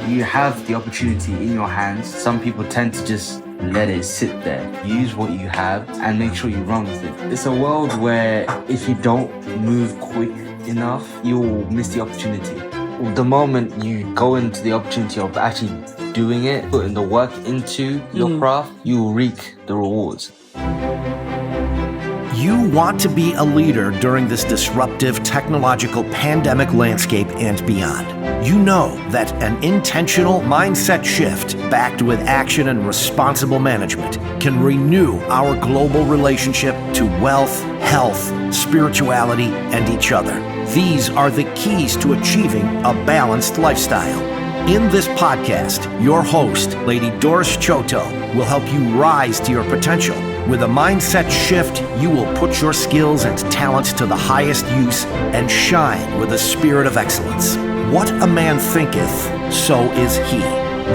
You have the opportunity in your hands. Some people tend to just let it sit there. Use what you have and make sure you run with it. It's a world where if you don't move quick enough, you'll miss the opportunity. The moment you go into the opportunity of actually doing it, putting the work into your craft, you will reap the rewards. You want to be a leader during this disruptive technological pandemic landscape and beyond. You know that an intentional mindset shift backed with action and responsible management can renew our global relationship to wealth, health, spirituality, and each other. These are the keys to achieving a balanced lifestyle. In this podcast, your host, Lady Doris Choto, will help you rise to your potential. With a mindset shift, you will put your skills and talents to the highest use and shine with a spirit of excellence. What a man thinketh, so is he.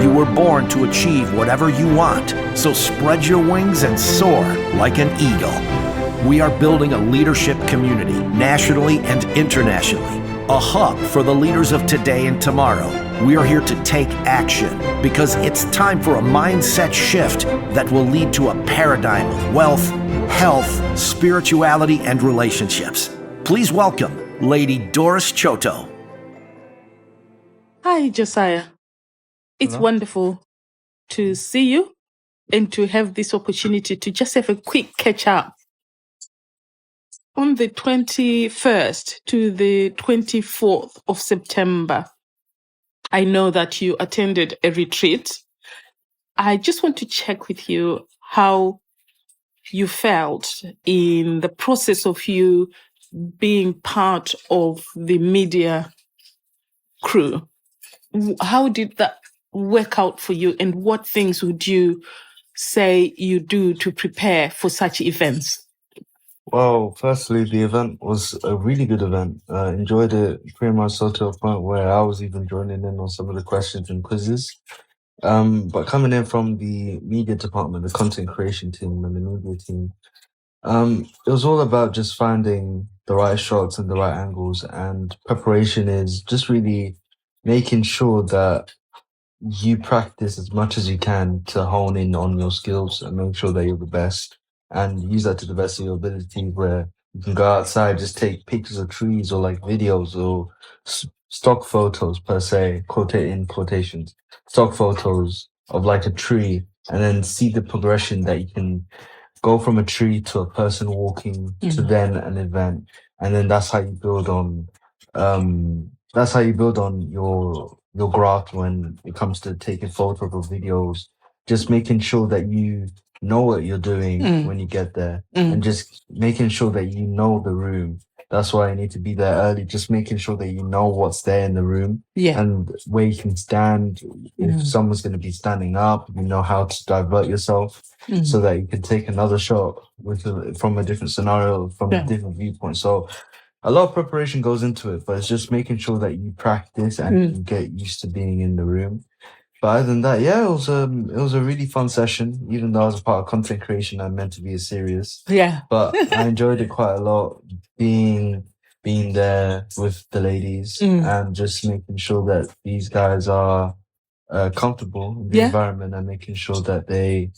You were born to achieve whatever you want, so spread your wings and soar like an eagle. We are building a leadership community, nationally and internationally, a hub for the leaders of today and tomorrow. We are here to take action because it's time for a mindset shift that will lead to a paradigm of wealth, health, spirituality, and relationships. Please welcome Lady Doris Choto. Hi, Josiah. It's wonderful to see you and to have this opportunity to just have a quick catch up. On the 21st to the 24th of September, I know that you attended a retreat. I just want to check with you how you felt in the process of you being part of the media crew. How did that work out for you, and what things would you say you do to prepare for such events? Well, firstly, the event was a really good event. Enjoyed it pretty much so to a point where I was even joining in on some of the questions and quizzes. But coming in from the media department, the content creation team and the media team, it was all about just finding the right shots and the right angles, and preparation is just really making sure that you practice as much as you can to hone in on your skills and make sure that you're the best and use that to the best of your ability, where you can go outside, just take pictures of trees or like videos or stock photos per se, in quotations, stock photos of like a tree, and then see the progression that you can go from a tree to a person walking to then an event. And then that's how you build on, your graph when it comes to taking photos or videos, just making sure that you know what you're doing when you get there and just making sure that you know the room. That's why I need to be there early, just making sure that you know what's there in the room and where you can stand. If someone's going to be standing up, you know how to divert yourself so that you can take another shot from a different scenario, from a different viewpoint. So a lot of preparation goes into it, but it's just making sure that you practice and you get used to being in the room. But other than that, yeah, it was a really fun session. Even though I was a part of content creation, I meant to be serious. Yeah. But I enjoyed it quite a lot, being there with the ladies and just making sure that these guys are comfortable in the environment and making sure that they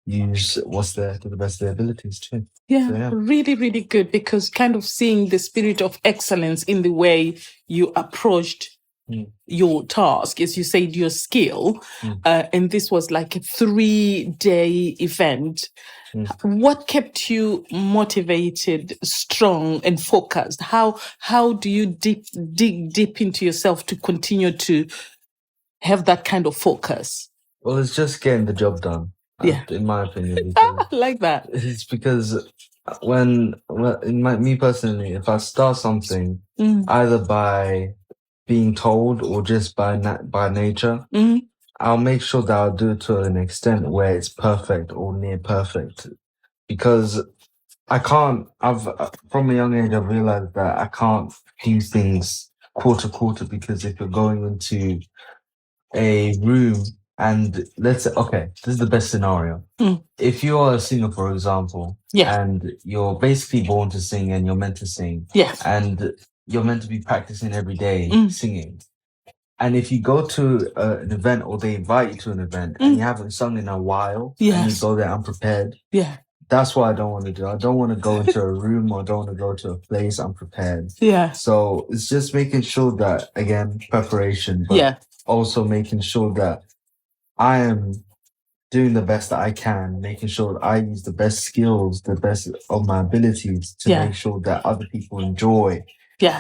use what's there to the best of their abilities too. Yeah, So, really, really good, because kind of seeing the spirit of excellence in the way you approached your task, as you said, your skill, and this was like a 3-day event. What kept you motivated, strong, and focused? How do you dig deep into yourself to continue to have that kind of focus? Well, it's just getting the job done. In my opinion, like that. It's because me personally, if I start something either by being told or just by nature, I'll make sure that I'll do it to an extent where it's perfect or near perfect. Because from a young age, I've realized that I can't do things quarter, because if you're going into a room and let's say, okay, this is the best scenario. If you are a singer, for example, and you're basically born to sing and you're meant to sing, and you're meant to be practicing every day singing, And if you go to an event or they invite you to an event and you haven't sung in a while and you go there unprepared, that's what I don't want to do. I don't want to go into a room or I don't want to go to a place unprepared. So it's just making sure that, again, preparation, but also making sure that I am doing the best that I can, making sure that I use the best skills, the best of my abilities to make sure that other people enjoy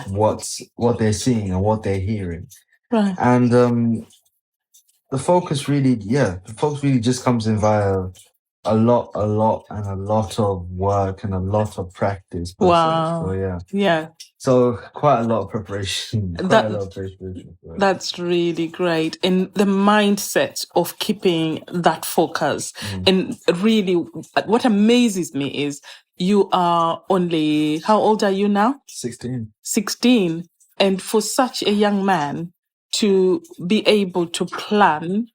what they're seeing and what they're hearing. Right. And the focus really just comes in via a lot of work and a lot of practice. Wow. So so quite a lot of preparation. That's really great. And the mindset of keeping that focus. And really, what amazes me is you are only, how old are you now? 16. 16. And for such a young man to be able to plan,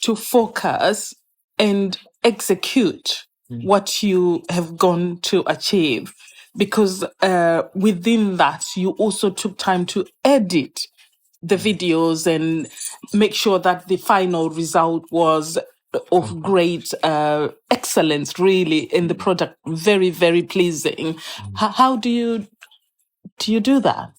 to focus, and execute what you have gone to achieve. Because within that, you also took time to edit the videos and make sure that the final result was of great excellence, really, in the product. Very, very pleasing. How do you do that?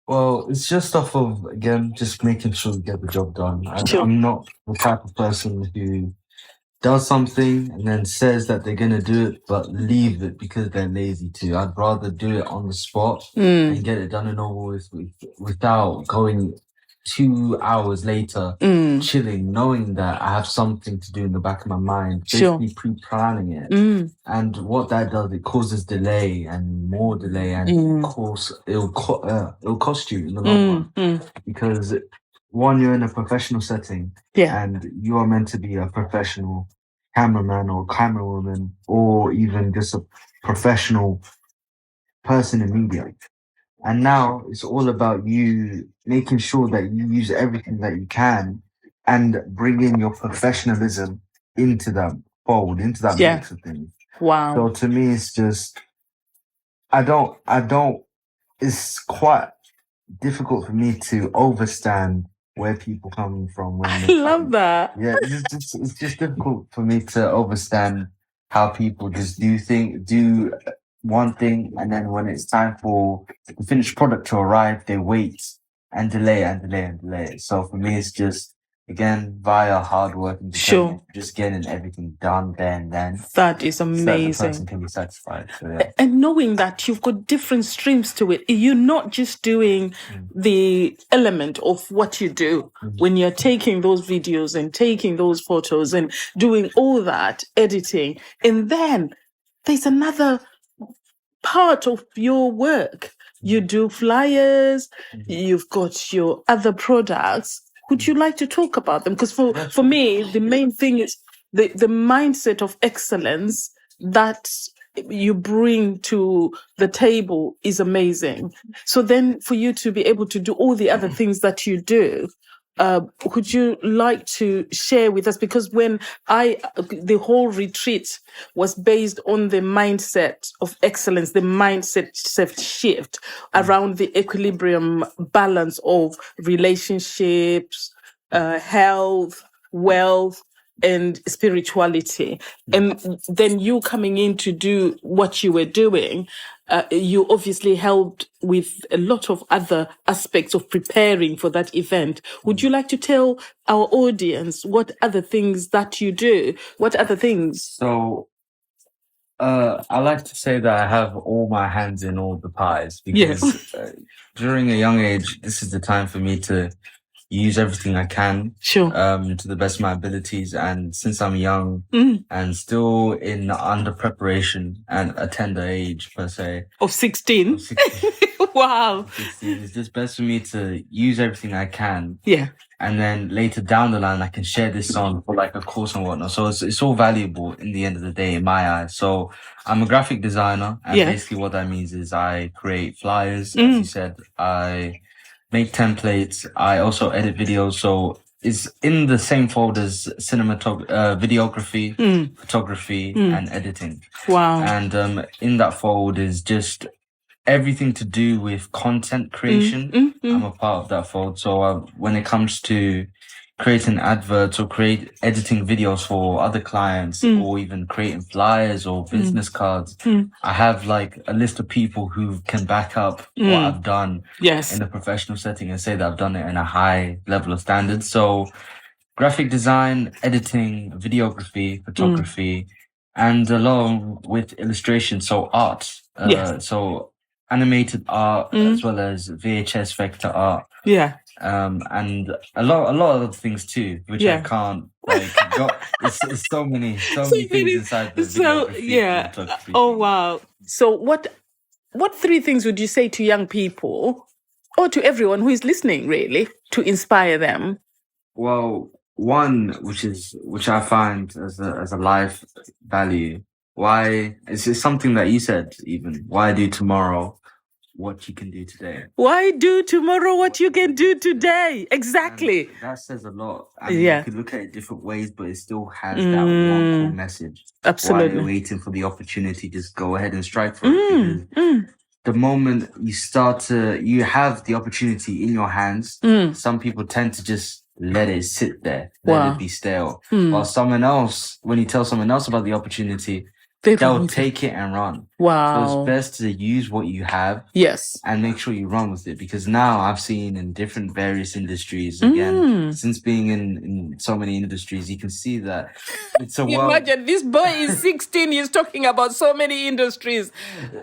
Well, it's just off of, again, just making sure we get the job done. I'm not the type of person who does something and then says that they're going to do it, but leave it because they're lazy to. I'd rather do it on the spot and get it done and over with without going 2 hours later, chilling, knowing that I have something to do in the back of my mind, basically pre-planning it. And what that does, it causes delay and more delay, and of course, it'll cost you in the long run. Because one, you're in a professional setting, and you are meant to be a professional cameraman or camerawoman, or even just a professional person in media. And now it's all about you making sure that you use everything that you can and bring in your professionalism into that fold, into that mix of things. Wow. So to me, it's just, it's quite difficult for me to overstand where people come from. When I love that. Yeah, it's just difficult for me to overstand how people just do one thing, and then when it's time for the finished product to arrive, they wait and delay and delay and delay. So for me, it's just, again, via hard work and just getting everything done there and then. That is amazing. So that the person can be satisfied. So, and knowing that you've got different streams to it, you're not just doing the element of what you do when you're taking those videos and taking those photos and doing all that editing. And then there's another part of your work. You do flyers, you've got your other products. Would you like to talk about them? Because for me, the main thing is the mindset of excellence that you bring to the table is amazing. So then for you to be able to do all the other things that you do, would you like to share with us? Because when the whole retreat was based on the mindset of excellence, the mindset shift around the equilibrium balance of relationships, health, wealth, and spirituality. And then you coming in to do what you were doing, you obviously helped with a lot of other aspects of preparing for that event. Would you like to tell our audience what other things that you do? What other things? So, I like to say that I have all my hands in all the pies, because during a young age, this is the time for me to use everything I can to the best of my abilities. And since I'm young and still in under preparation and a tender age per se of 16, wow, 16, it's just best for me to use everything I can, and then later down the line I can share this on for like a course and whatnot. So it's all valuable in the end of the day in my eyes. So I'm a graphic designer, and basically what that means is I create flyers, as you said. I make templates. I also edit videos. So it's in the same fold as videography, photography, and editing. Wow. And in that fold is just everything to do with content creation. I'm a part of that fold. So when it comes to creating adverts or editing videos for other clients or even creating flyers or business cards, I have like a list of people who can back up what I've done in a professional setting and say that I've done it in a high level of standards. So graphic design, editing, videography, photography, and along with illustration, so art. So animated art as well as VHS vector art. Yeah. And a lot of other things too, which I can't like go. It's so many things inside the videography and photography. Oh wow. So what 3 things would you say to young people or to everyone who is listening really to inspire them? Well, one which I find as a life value. Why is it something that you said even? Why do tomorrow what you can do today? Why do tomorrow what you can do today? Exactly. And that says a lot. I mean, you could look at it different ways, but it still has that one core message. Absolutely. While you're waiting for the opportunity, just go ahead and strike for it. Because the moment you have the opportunity in your hands, some people tend to just let it sit there, let it be stale. While someone else, when you tell someone else about the opportunity, they'll take it and run. Wow. So it's best to use what you have. Yes. And make sure you run with it. Because now I've seen in different various industries, again, since being in so many industries, you can see that it's a world. Imagine this boy is 16, he's talking about so many industries.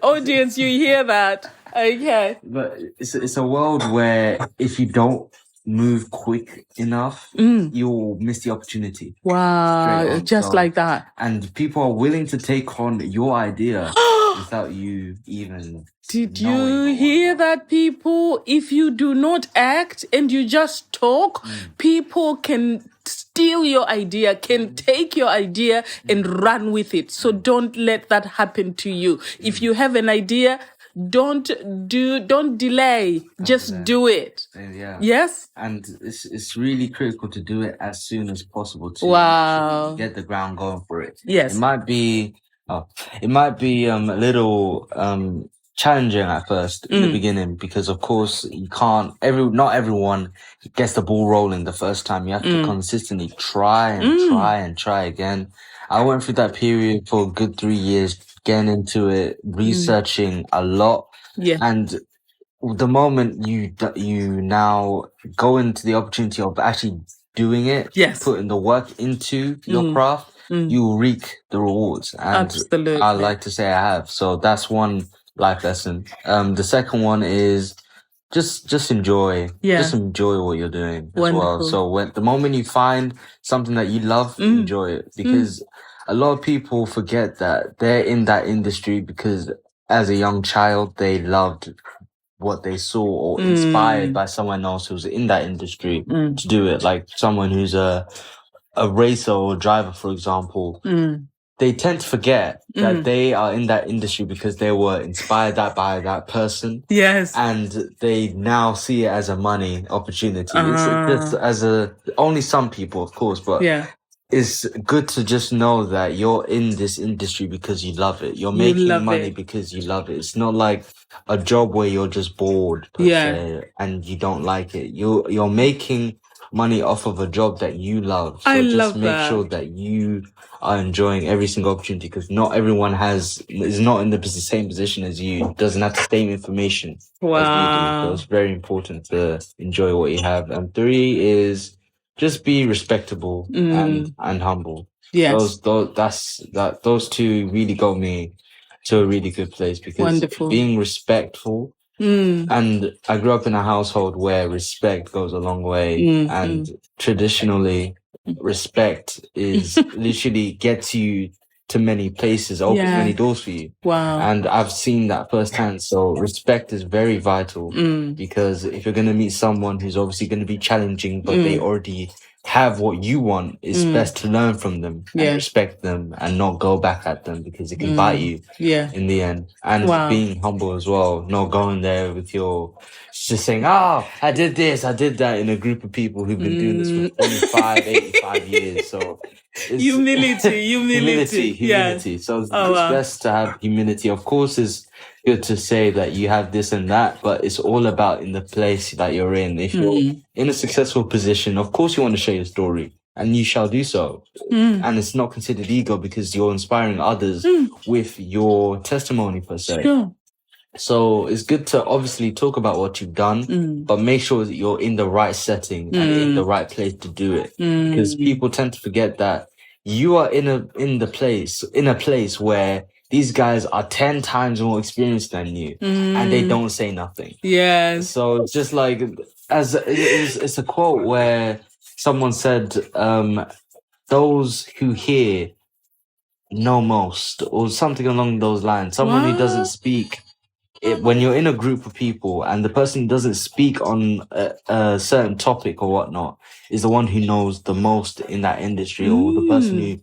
Audience, you hear that? Okay. But it's a world where if you don't move quick enough, you'll miss the opportunity. Wow, just like that. And people are willing to take on your idea without you even. Did you hear that, people? If you do not act and you just talk, people can steal your idea, can take your idea and run with it. So don't let that happen to you. If you have an idea, don't delay. Just do it. Yeah. Yes? And it's really critical to do it as soon as possible to get the ground going for it. Yes. It might be a little challenging at first in the beginning, because of course you can't not everyone gets the ball rolling the first time. You have to consistently try and try again. I went through that period for a good 3 years, getting into it, researching a lot. Yeah. And the moment you now go into the opportunity of actually doing it, putting the work into your craft, you will reap the rewards. And absolutely, I like to say I have. So that's one life lesson. The second one is just enjoy. Just enjoy what you're doing as well. So when the moment you find something that you love, enjoy it. Because a lot of people forget that they're in that industry because as a young child they loved what they saw or inspired by someone else who's in that industry to do it. Like someone who's a racer or driver, for example. They tend to forget that they are in that industry because they were inspired by that person. Yes. And they now see it as a money opportunity. It's only some people, of course, but it's good to just know that you're in this industry because you love it. You're making money because you love it. It's not like a job where you're just bored per se, and you don't like it. You're making money off of a job that you love. So just make sure that you are enjoying every single opportunity, because not everyone is not in the same position as you, doesn't have the same information as you do. So it's very important to enjoy what you have. And 3 is just be respectable and humble. Yes. Those 2 really got me to a really good place, because being respectful. And I grew up in a household where respect goes a long way. And traditionally, respect is literally gets you to many places, opens many doors for you. Wow. And I've seen that firsthand. So respect is very vital, because if you're going to meet someone who's obviously going to be challenging, but they already have what you want, it's best to learn from them and respect them and not go back at them, because it can bite you in the end. And being humble as well, not going there with just saying, oh, I did this, I did that, in a group of people who've been doing this for 75, 85 years. So it's humility. Yes. So it's best to have humility. Of course, good to say that you have this and that, but it's all about in the place that you're in. If you're in a successful position, of course you want to share your story, and you shall do so. And it's not considered ego because you're inspiring others with your testimony per se. Sure. So it's good to obviously talk about what you've done, but make sure that you're in the right setting and in the right place to do it. Because people tend to forget that you are in a place where these guys are 10 times more experienced than you, and they don't say nothing. Yes. So it's just like, it's a quote where someone said, those who hear know most, or something along those lines. Someone who doesn't speak. When you're in a group of people and the person who doesn't speak on a certain topic or whatnot is the one who knows the most in that industry, or the person who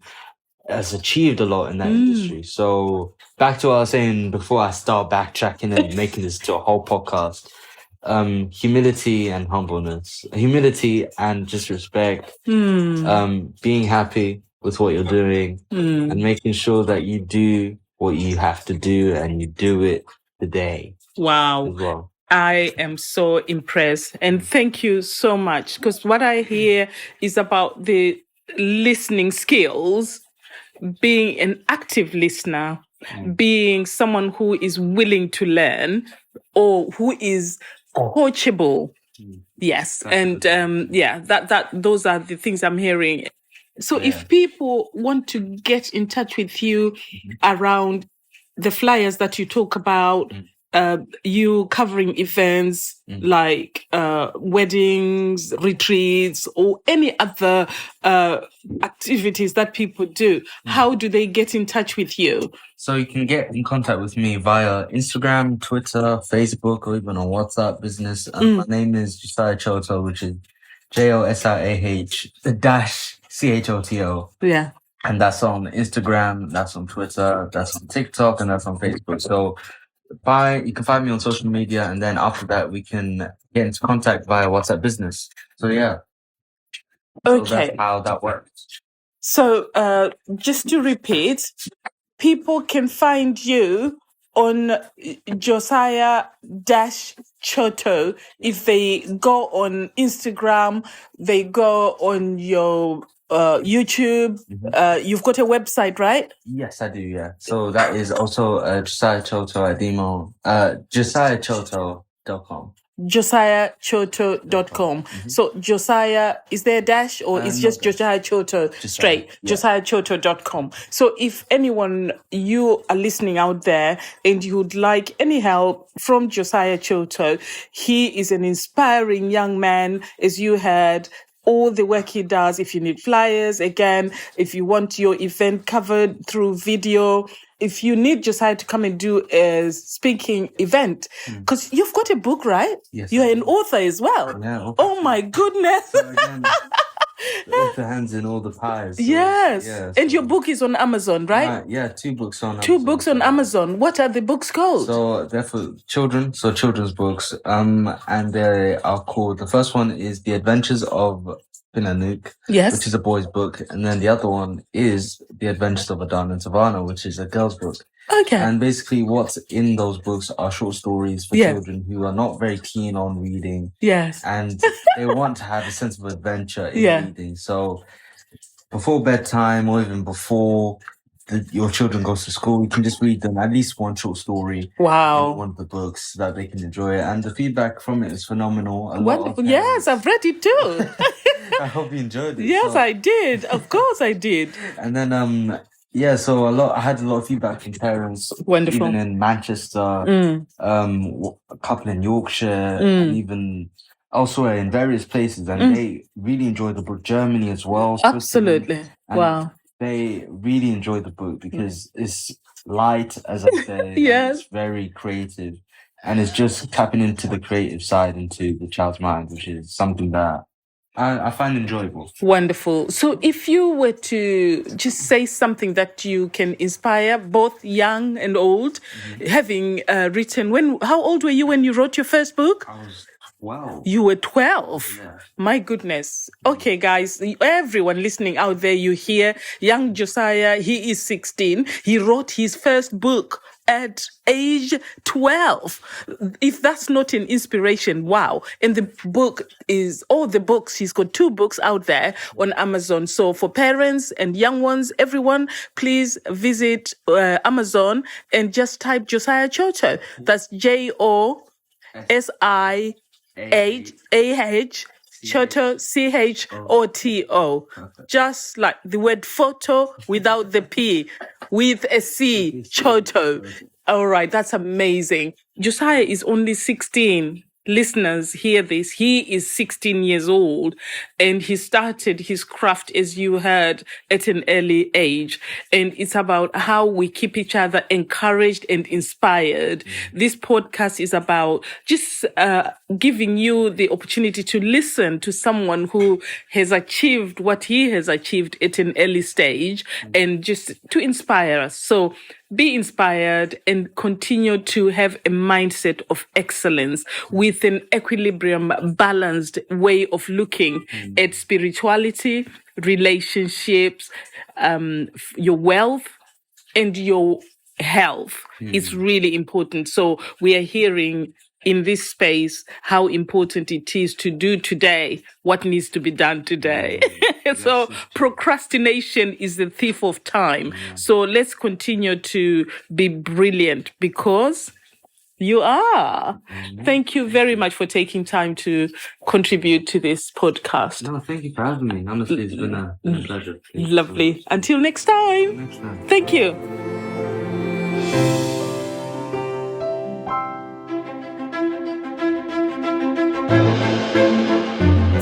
has achieved a lot in that industry. So back to what I was saying before I start backtracking and making this to a whole podcast. Humility and humbleness, humility and just respect, being happy with what you're doing, and making sure that you do what you have to do and you do it today. Wow. As well. I am so impressed, and thank you so much, because what I hear is about the listening skills, being an active listener, being someone who is willing to learn, or who is coachable. Yes. And that those are the things I'm hearing. So if people want to get in touch with you around the flyers that you talk about, you covering events like weddings, retreats, or any other activities that people do, how do they get in touch with you? So you can get in contact with me via Instagram, Twitter, Facebook, or even on WhatsApp Business. My name is Josiah Choto, which is JOSIAH-CHOTO. Yeah. And that's on Instagram, that's on Twitter, that's on TikTok, and that's on Facebook. So you can find me on social media, and then after that we can get into contact via WhatsApp Business. So yeah. Okay. So that's how that works. So just to repeat, people can find you on Josiah-Choto. If they go on Instagram, they go on your YouTube. You've got a website, right? Yes, I do, yeah. So that is also Josiah Choto at Demo, JosiahChoto.com. JosiahChoto.com. So Josiah, is there a dash, or it's just Josiah Choto straight? Yeah. JosiahChoto.com. So if anyone, you are listening out there and you would like any help from Josiah Choto, he is an inspiring young man, as you heard. All the work he does, if you need flyers, again, if you want your event covered through video, if you need Josiah to come and do a speaking event, because you've got a book, right? Yes. You're an author as well. Yeah. Okay. Oh my goodness. So again, the author hands in all the pies. So, yes. Yeah, and your book is on Amazon, right? Yeah, 2 books on Amazon. 2 books on Amazon. What are the books called? So they're for children, so children's books. And they are called, the first one is The Adventures of Pinanook, yes, which is a boy's book. And then the other one is The Adventures of Adana and Savannah, which is a girl's book. Okay. And basically what's in those books are short stories for children who are not very keen on reading. Yes. And they want to have a sense of adventure in reading. So before bedtime, or even before your children goes to school, you can just read them at least one short story. Wow. In one of the books so that they can enjoy it. And the feedback from it is phenomenal. Wonderful. Yes, I've read it too. I hope you enjoyed it. Yes, I did. Of course I did. And then so I had a lot of feedback from parents. Wonderful. Even in Manchester, a couple in Yorkshire, and even elsewhere in various places, and they really enjoyed the book. Germany as well. Absolutely. Wow. They really enjoyed the book because it's light, as I said. Yes. It's very creative, and it's just tapping into the creative side into the child's mind, which is something that I find enjoyable. Wonderful. So if you were to just say something that you can inspire both young and old, having written, how old were you when you wrote your first book? I was 12. You were 12. Yeah. My goodness. Okay, guys, everyone listening out there, you hear young Josiah, he is 16. He wrote his first book at age 12. If that's not an inspiration, wow. And the book is all the books. He's got 2 books out there on Amazon. So for parents and young ones, everyone, please visit Amazon and just type Josiah Choto. That's Josiah Choto, Choto. Just like the word photo without the P, with a C, Choto. All right, that's amazing. Josiah is only 16. Listeners, hear this. He is 16 years old and he started his craft, as you heard, at an early age. And it's about how we keep each other encouraged and inspired. This podcast is about just giving you the opportunity to listen to someone who has achieved what he has achieved at an early stage and just to inspire us. So be inspired and continue to have a mindset of excellence with an equilibrium, balanced way of looking at spirituality, relationships, your wealth, and your health. It's really important. So we are hearing in this space how important it is to do today what needs to be done today. So procrastination is the thief of time. So let's continue to be brilliant because you are. Thank you very much for taking time to contribute to this podcast. No, thank you for having me. Honestly, it's been a pleasure. Lovely. Until next time. Thank you.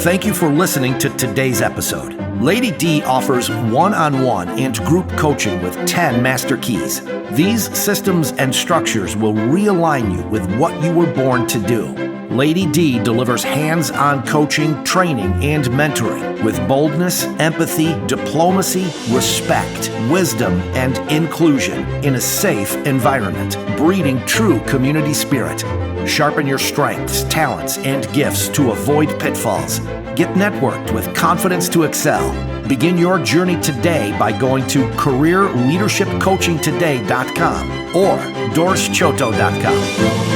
Thank you for listening to today's episode. Lady D offers one-on-one and group coaching with 10 master keys. These systems and structures will realign you with what you were born to do. Lady D delivers hands-on coaching, training, and mentoring with boldness, empathy, diplomacy, respect, wisdom, and inclusion in a safe environment, breeding true community spirit. Sharpen your strengths, talents, and gifts to avoid pitfalls. Get networked with confidence to excel. Begin your journey today by going to careerleadershipcoachingtoday.com or dorschoto.com.